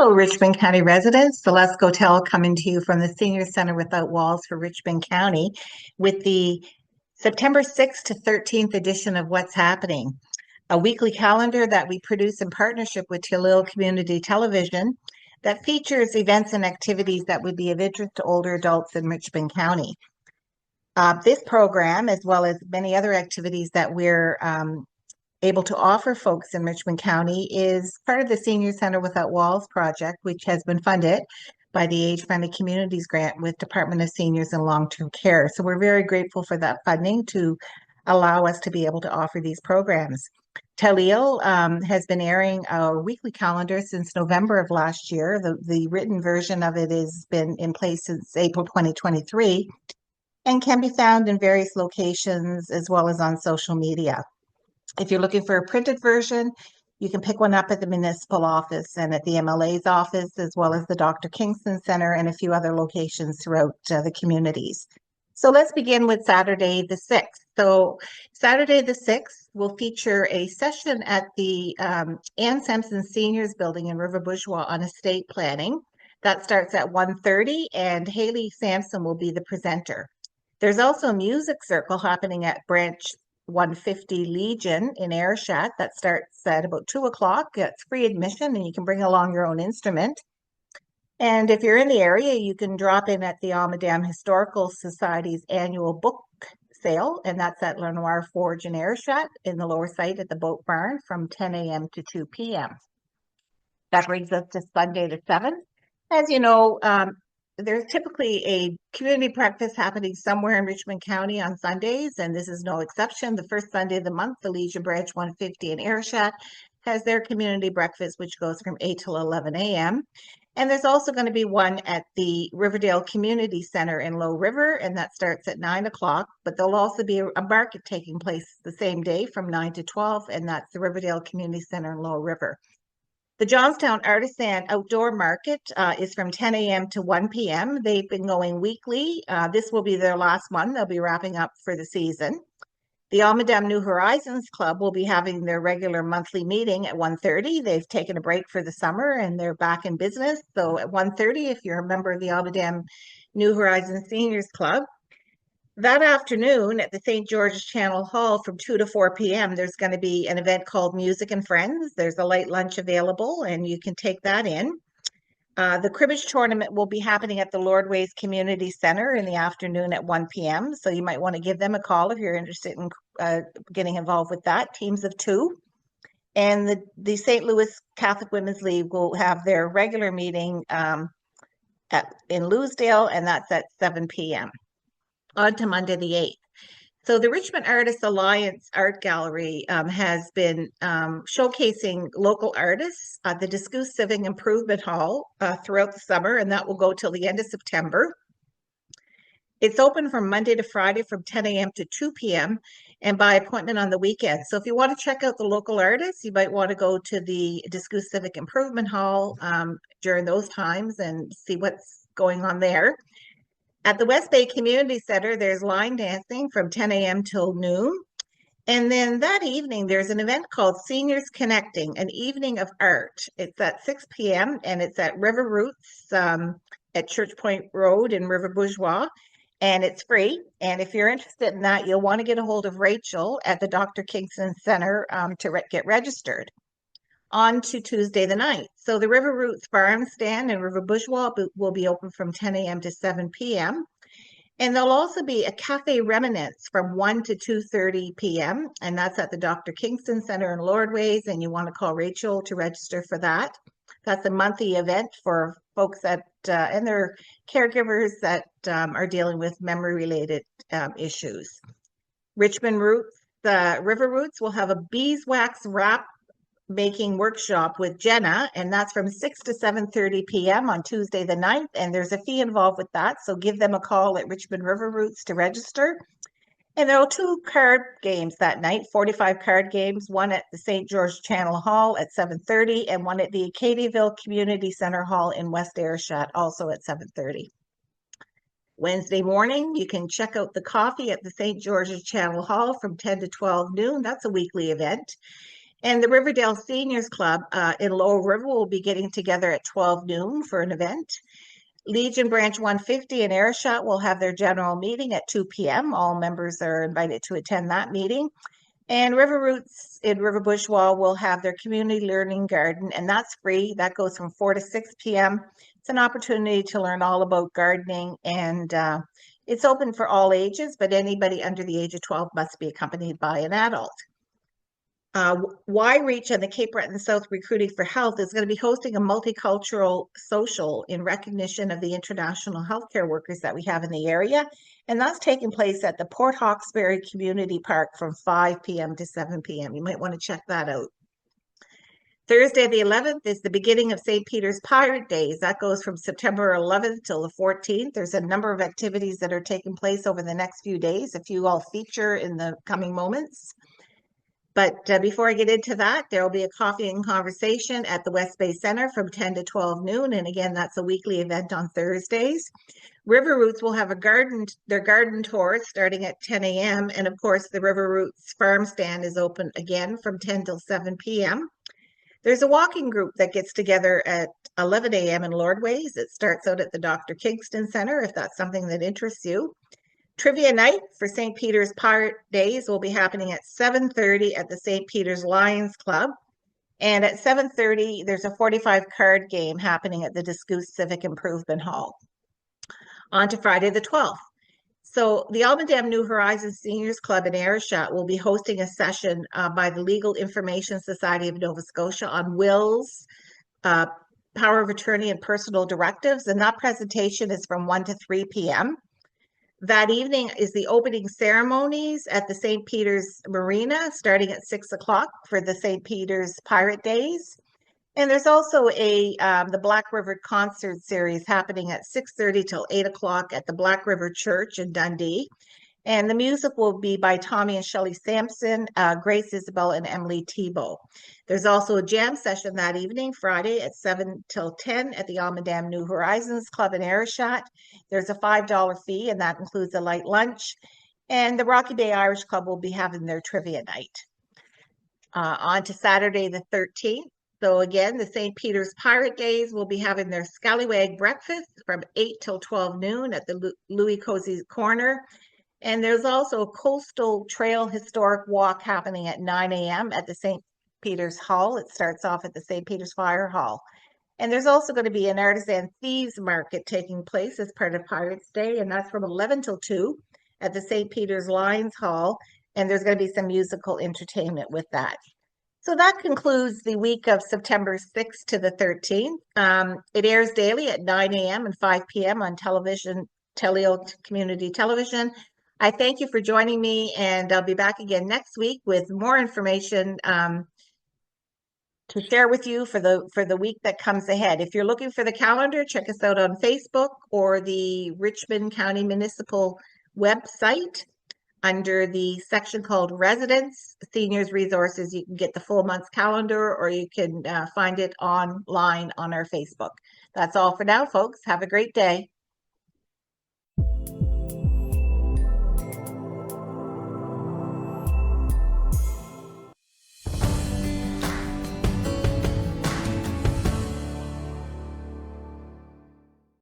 Hello, Richmond County residents. Celeste Gotell coming to you from the Senior Center Without Walls for Richmond County with the September 6th to 13th edition of What's Happening, a weekly calendar that we produce in partnership with Gotell Community Television that features events and activities that would be of interest to older adults in Richmond County. This program, as well as many other activities that we're able to offer folks in Richmond County, is part of the Senior Center Without Walls project, which has been funded by the Age Friendly Communities Grant with Department of Seniors and Long-Term Care. So we're very grateful for that funding to allow us to be able to offer these programs. Gotell has been airing our weekly calendar since November of last year. The written version of it has been in place since April 2023 and can be found in various locations as well as on social media. If you're looking for a printed version, you can pick one up at the municipal office and at the MLA's office, as well as the Dr. Kingston Center and a few other locations throughout the communities. So let's begin with Saturday the 6th. So Saturday the 6th will feature a session at the Ann Sampson Seniors Building in River Bourgeois on estate planning. That starts at 1:30, and Haley Sampson will be the presenter. There's also a music circle happening at Branch 150 Legion in Ayrshire. That starts at about 2 o'clock. It's free admission and you can bring along your own instrument. And if you're in the area, you can drop in at the Almadam Historical Society's annual book sale, and that's at Lenoir Forge in Ayrshire in the lower site at the Boat Barn from 10 a.m. to 2 p.m. That brings us to Sunday the 7th. As you know, there's typically a community breakfast happening somewhere in Richmond County on Sundays, and this is no exception. The first Sunday of the month, the Legion Branch 150 in Ayrshire has their community breakfast, which goes from 8 till 11 a.m. And there's also going to be one at the Riverdale Community Center in Low River, and that starts at 9 o'clock. But there'll also be a market taking place the same day from 9 to 12, and that's the Riverdale Community Center in Low River. The Johnstown Artisan Outdoor Market is from 10 a.m. to 1 p.m. They've been going weekly. This will be their last one. They'll be wrapping up for the season. The Almadam New Horizons Club will be having their regular monthly meeting at 1:30. They've taken a break for the summer and they're back in business. So at 1:30, if you're a member of the Almadam New Horizons Seniors Club, that afternoon at the St. George's Channel Hall from 2 to 4 p.m., there's going to be an event called Music and Friends. There's a light lunch available, and you can take that in. The cribbage tournament will be happening at the Lordways Community Center in the afternoon at 1 p.m., so you might want to give them a call if you're interested in getting involved with that. Teams of 2. And the St. Louis Catholic Women's League will have their regular meeting in Louisdale, and that's at 7 p.m. On to Monday the 8th. So the Richmond Artists Alliance Art Gallery has been showcasing local artists at the Discoos Civic Improvement Hall throughout the summer, and that will go till the end of September. It's open from Monday to Friday from 10 a.m. to 2 p.m. and by appointment on the weekend. So if you want to check out the local artists, you might want to go to the Discoos Civic Improvement Hall during those times and see what's going on there. At the West Bay Community Center, there's line dancing from 10 a.m. till noon. And then that evening, there's an event called Seniors Connecting, an evening of art. It's at 6 p.m. and it's at River Roots at Church Point Road in River Bourgeois. And it's free. And if you're interested in that, you'll want to get a hold of Rachel at the Dr. Kingston Center to get registered. On to Tuesday the 9th. So the River Roots Farm Stand in River Bourgeois will be open from 10 a.m. to 7 p.m. And there'll also be a Cafe Reminiscence from 1 to 2:30 p.m. And that's at the Dr. Kingston Center in Lordways. And you want to call Rachel to register for that. That's a monthly event for folks that and their caregivers that are dealing with memory-related issues. Richmond Roots, River Roots will have a beeswax wrap making workshop with Jenna, and that's from 6 to 7:30 p.m. on Tuesday the 9th, and there's a fee involved with that, so give them a call at Richmond River Roots to register. And there are 2 card games that night, 45 card games, one at the St. George Channel Hall at 7:30 and one at the Acadiaville Community Center Hall in West Ayrshire, also at 7:30. Wednesday morning, you can check out the coffee at the St. George's Channel Hall from 10 to 12 noon. That's a weekly event. And the Riverdale Seniors Club in Lower River will be getting together at 12 noon for an event. Legion Branch 150 in Airshot will have their general meeting at 2 p.m. All members are invited to attend that meeting. And River Roots in River Bushwall will have their community learning garden, and that's free. That goes from 4 to 6 p.m. It's an opportunity to learn all about gardening, and it's open for all ages, but anybody under the age of 12 must be accompanied by an adult. Y-Reach and the Cape Breton South Recruiting for Health is going to be hosting a multicultural social in recognition of the international healthcare workers that we have in the area. And that's taking place at the Port Hawkesbury Community Park from 5 p.m. to 7 p.m. You might want to check that out. Thursday, the 11th, is the beginning of St. Peter's Pirate Days. That goes from September 11th till the 14th. There's a number of activities that are taking place over the next few days, a few I'll feature in the coming moments. But before I get into that, there will be a coffee and conversation at the West Bay Center from 10 to 12 noon. And again, that's a weekly event on Thursdays. River Roots will have their garden tour starting at 10 a.m. And of course, the River Roots farm stand is open again from 10 till 7 p.m. There's a walking group that gets together at 11 a.m. in Lordways. It starts out at the Dr. Kingston Center, if that's something that interests you. Trivia night for St. Peter's Pirate Days will be happening at 7:30 at the St. Peter's Lions Club. And at 7:30, there's a 45 card game happening at the Discoos Civic Improvement Hall. On to Friday the 12th. So the Almadam New Horizons Seniors Club in Airshot will be hosting a session by the Legal Information Society of Nova Scotia on wills, power of attorney, and personal directives. And that presentation is from 1 to 3 p.m. That evening is the opening ceremonies at the St. Peter's Marina, starting at 6 o'clock for the St. Peter's Pirate Days. And there's also the Black River concert series happening at 6:30 till 8 o'clock at the Black River Church in Dundee. And the music will be by Tommy and Shelley Sampson, Grace Isabel, and Emily Tebow. There's also a jam session that evening, Friday at 7 till 10 at the Almadam New Horizons Club in Airshot. There's a $5 fee, and that includes a light lunch. And the Rocky Bay Irish Club will be having their trivia night. On to Saturday the 13th. So again, the St. Peter's Pirate Days will be having their Scallywag breakfast from 8 till 12 noon at the Louis Cozy's Corner. And there's also a coastal trail historic walk happening at 9 a.m. at the St. Peter's Hall. It starts off at the St. Peter's Fire Hall. And there's also going to be an artisan thieves market taking place as part of Pirates Day, and that's from 11 till 2 at the St. Peter's Lions Hall. And there's going to be some musical entertainment with that. So that concludes the week of September 6th to the 13th. It airs daily at 9 a.m. and 5 p.m. on television, Teleo Community Television. I thank you for joining me, and I'll be back again next week with more information to share with you for the week that comes ahead. If you're looking for the calendar, check us out on Facebook or the Richmond County Municipal website. Under the section called Residents, Seniors Resources, you can get the full month's calendar, or you can find it online on our Facebook. That's all for now, folks. Have a great day.